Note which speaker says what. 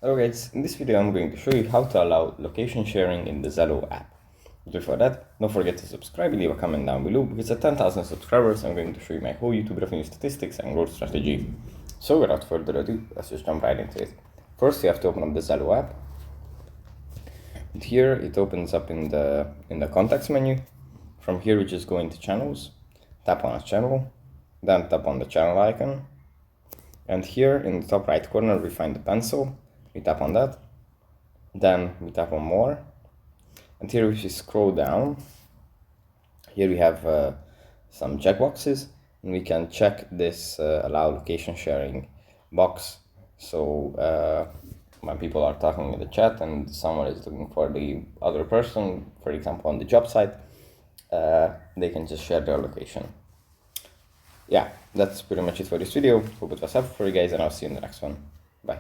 Speaker 1: Hello guys, in this video I'm going to show you how to allow location sharing in the Zello app. Before that, don't forget to subscribe and leave a comment down below, because at 10,000 subscribers I'm going to show you my whole YouTube revenue statistics and growth strategy. So without further ado, let's just jump right into it. First you have to open up the Zello app. And here it opens up in the contacts menu. From here we just go into channels, tap on a channel, then tap on the channel icon. And here in the top right corner we find the pencil. We tap on that, then we tap on more, and here if you scroll down, here we have some checkboxes, and we can check this allow location sharing box. So when people are talking in the chat and someone is looking for the other person, for example on the job site, they can just share their location. Yeah, that's pretty much it for this video. Hope it was helpful for you guys, and I'll see you in the next one. Bye.